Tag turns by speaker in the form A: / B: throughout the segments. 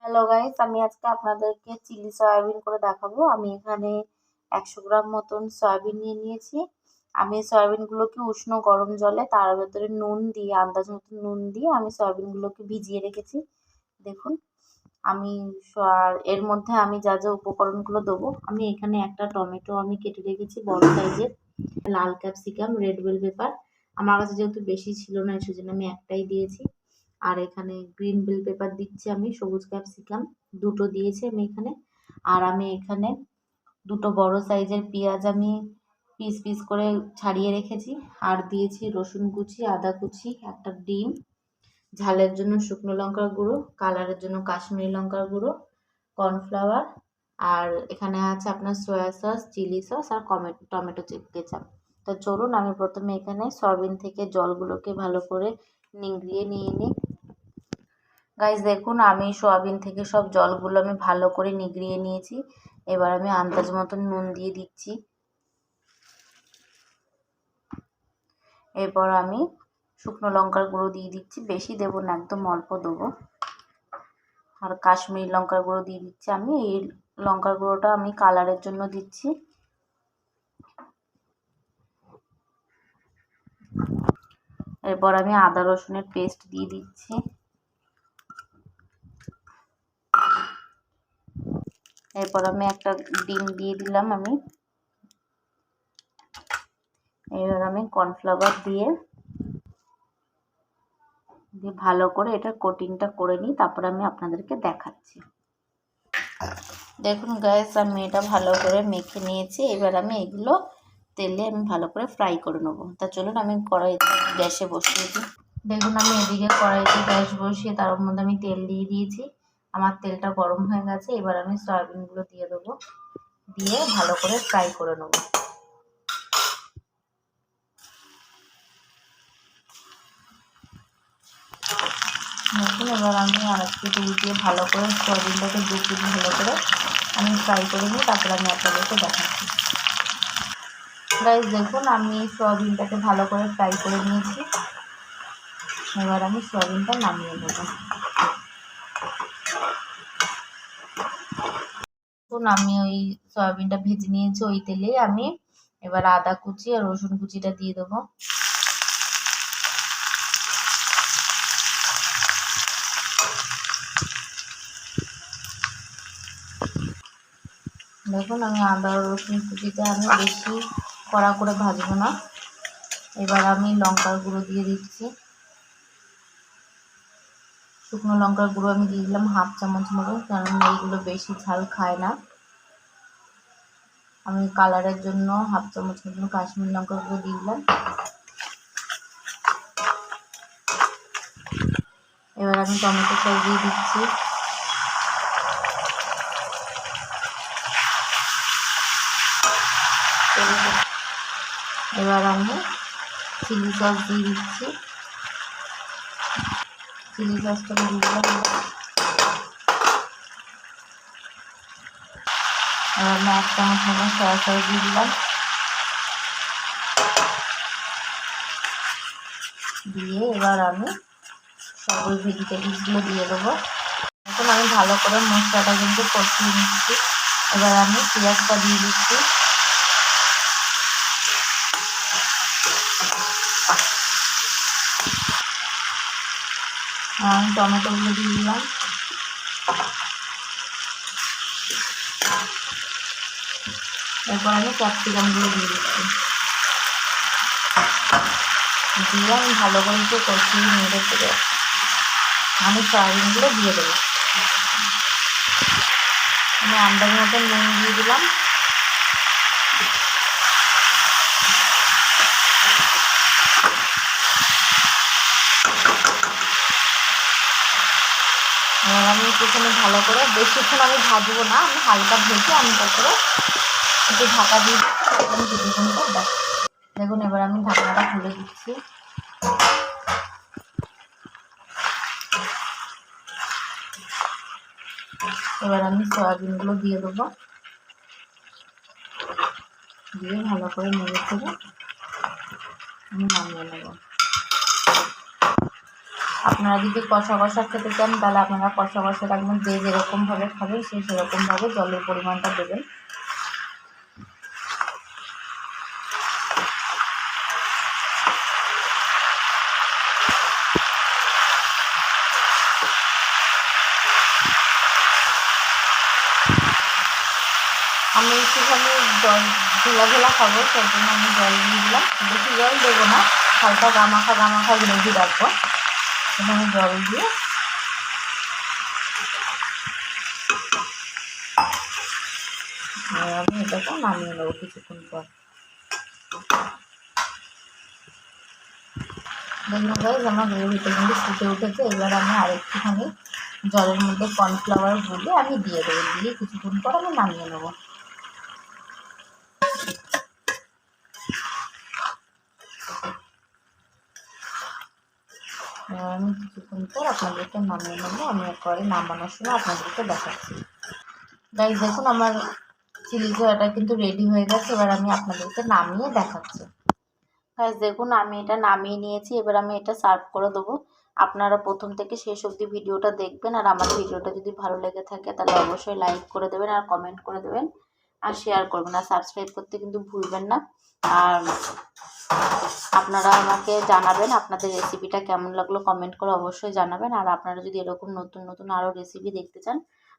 A: Hello guys, আমি আজকে আপনাদেরকে চিলি সয়াবিন করে দেখাবো। আমি এখানে 100 গ্রাম মতন সয়াবিন নিয়ে নিয়েছি। আমি সয়াবিনগুলোকে উষ্ণ গরম জলে তার ভেতরে নুন দিয়ে আন্দাজ মতো নুন দিয়ে আমি সয়াবিনগুলোকে ভিজিয়ে রেখেছি। দেখুন, আমি আর এর মধ্যে আমি যা যা উপকরণগুলো দেবো, আমি এখানে একটা টমেটো আমি কেটে রেখেছি বড় সাইজের, লাল ক্যাপসিকাম, রেড বেল পেপার। আমার কাছে যেহেতু বেশি ছিল না সেজন্য আমি একটাই দিয়েছি। আর এখানে গ্রিন বেল পেপার দিচ্ছি, আমি সবুজ ক্যাপসিকাম দুটো দিয়েছি আমি এখানে। আর আমি এখানে দুটো বড় সাইজের পেঁয়াজ আমি পিস পিস করে ছাড়িয়ে রেখেছি। আর দিয়েছি রসুন কুচি, আদা কুচি, একটা ডিম, ঝালের জন্য শুকনো লঙ্কার গুঁড়ো, কালারের জন্য কাশ্মীরি লঙ্কার গুঁড়ো, কর্নফ্লাওয়ার। আর এখানে আছে আপনার সয়া সস, চিলি সস আর টমেটো কেচাপ। তো চলুন আমি প্রথমে এখানে সয়াবিন থেকে জলগুলোকে ভালো করে নিংড়িয়ে নিয়ে নিই। গাইস দেখুন, আমি সোয়াবিন থেকে সব জলগুলো আমি ভালো করে নিগড়িয়ে নিয়েছি। এবার আমি আন্দাজ মতন নুন দিয়ে দিচ্ছি। এরপর আমি শুকনো লঙ্কার গুঁড়ো দিয়ে দিচ্ছি, বেশি দেবো না, একদম অল্প দেবো। আর কাশ্মীরি লঙ্কার গুঁড়ো দিয়ে দিচ্ছি। আমি এই লঙ্কার গুঁড়োটা আমি কালারের জন্য দিচ্ছি। এরপর আমি আদা রসুনের পেস্ট দিয়ে দিচ্ছি। এরপর আমি একটা ডিম দিয়ে দিলাম আমি। এবার আমি কর্নফ্লাওয়ার দিয়ে ভালো করে এটা কোটিংটা করে নিই, তারপর আমি আপনাদেরকে দেখাচ্ছি। দেখুন গাইস, আমি এটা ভালো করে মেখে নিয়েছি। এবার আমি এগুলো তেলে আমি ভালো করে ফ্রাই করে নেবো। তা চলুন আমি কড়াইতে গ্যাসে বসিয়ে দিই। দেখুন, আমি এদিকে কড়াইতে গ্যাস বসিয়ে তার মধ্যে আমি তেল দিয়ে দিয়েছি। আমার তেলটা গরম হয়ে গেছে। এবার আমি সয়াবিনগুলো দিয়ে দেবো, দিয়ে ভালো করে ফ্রাই করে নেবো। দেখুন, এবার আমি আরেকটু তেল দিয়ে ভালো করে সয়াবিনটাকে ডুবিয়ে ভালো করে আমি ফ্রাই করে নিই, তারপরে আমি আপনাদেরকে দেখাচ্ছি। গাইস দেখুন, আমি সয়াবিনটাকে ভালো করে ফ্রাই করে নিয়েছি। এবার আমি সয়াবিনটা নামিয়ে নেব। দেখুন, আমি ওই সয়াবিনটা ভেজে নিয়েছি ওই তেলেই আমি এবার আদা কুচি আর রসুন কুচিটা দিয়ে দেবো। দেখুন, আমি আদা রসুন কুচিটা আমি বেশি কড়া করে ভাজবো না। এবার আমি লঙ্কার গুঁড়ো দিয়ে দিচ্ছি। শুকনো লঙ্কার গুঁড়ো আমি দিয়ে দিলাম 1/2 চামচ মতো, কারণ এইগুলো বেশি ঝাল খায় না। আমি কালারের জন্য 1/2 চামচ মতো কাশ্মীরি লঙ্কার গুঁড়ো দিয়ে দিলাম। এবার আমি টমেটো সস দিয়ে দিচ্ছি। এবার আমি চিলি সস দিয়ে দিচ্ছি। চিলি সসটা দিয়ে দিলাম। এবার আমি 1 চামচ মতো সয়া সস দিয়ে দিলাম। দিয়ে এবার আমি সব ওই ভেজিটেবলসগুলো দিয়ে দেবো। এখন আমি ভালো করে মশলাটা কিন্তু কষিয়ে নিচ্ছি। এবার আমি পেঁয়াজটা দিয়ে দিচ্ছি। আমি টমেটোগুলো দিয়ে দিলাম। এরপর আমি ক্যাপসিকামগুলো দিয়ে দিচ্ছি। দিয়ে আমি ভালো করে একটু কষিয়ে নেড়ে চেড়ে আমি সয়াবিনগুলো দিয়ে দেবো। আমি আন্দাজ মতন নুন দিয়ে দিলাম। এবার আমি একটুখানি ভালো করে, বেশিক্ষণ আমি ভাজবো না, আমি হালকা ভেজে আমি তারপরে একটু ঢাকা দিয়ে আমি কিছুক্ষণ পর দেখুন, এবার আমি ঢাকনাটা খুলে দিচ্ছি। এবার আমি সয়াবিনগুলো দিয়ে দেবো, দিয়ে ভালো করে নেড়ে চেড়ে আমি নামিয়ে নেব। আপনারা যদি কষা কষা খেতে চান তাহলে আপনারা কষা কষা রাখবেন, যে যেরকমভাবে খাবে সে সেরকমভাবে জলের পরিমাণটা দেবেন। আমি একটুখানি জল ঝোলা ঝোলা খাবো, সেই জন্য আমি জল দিয়ে দিলাম। বেশি জল দেবো না, হালকা গামাখা গামাখা গ্রেভি রাখবো, সেখানে জল দিয়ে আমি এটাকে নামিয়ে নেবো কিছুক্ষণ পর। দেখুন গাইজ আমার গ্রেভিটা কিন্তু ফুটে উঠেছে। এবার আমি আরেকটুখানি জলের মধ্যে কর্নফ্লাওয়ার গুলে আমি দিয়ে দেবো, দিয়ে কিছুক্ষণ পর আমি নামিয়ে নেবো। আমি কিছুক্ষণ পর আপনাদেরকে নামিয়ে নেবো। আমি একবারে নামানোর সময় আপনাদেরকে দেখাচ্ছি। গাইজ দেখুন আমার চিলি সয়াটা কিন্তু রেডি হয়ে গেছে, এবার আমি আপনাদেরকে নামিয়ে দেখাচ্ছি। গাইজ দেখুন আমি এটা নামিয়ে নিয়েছি, এবার আমি এটা সার্ভ করে দেবো। আপনারা প্রথম থেকে শেষ অবধি ভিডিওটা দেখবেন, আর আমার ভিডিওটা যদি ভালো লেগে থাকে তাহলে অবশ্যই লাইক করে দেবেন, আর কমেন্ট করে দেবেন, আর শেয়ার করবেন, আর সাবস্ক্রাইব করতে কিন্তু ভুলবেন না। আর আপনারা আমাকে জানাবেন আপনাদের রেসিপিটা কেমন লাগলো, কমেন্ট করে অবশ্যই জানাবেন। আর আপনারা যদি এরকম নতুন নতুন আরও রেসিপি দেখতে চান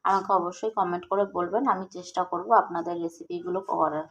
A: আমাকে অবশ্যই কমেন্ট করে বলবেন, আমি চেষ্টা করব আপনাদের রেসিপিগুলো করার।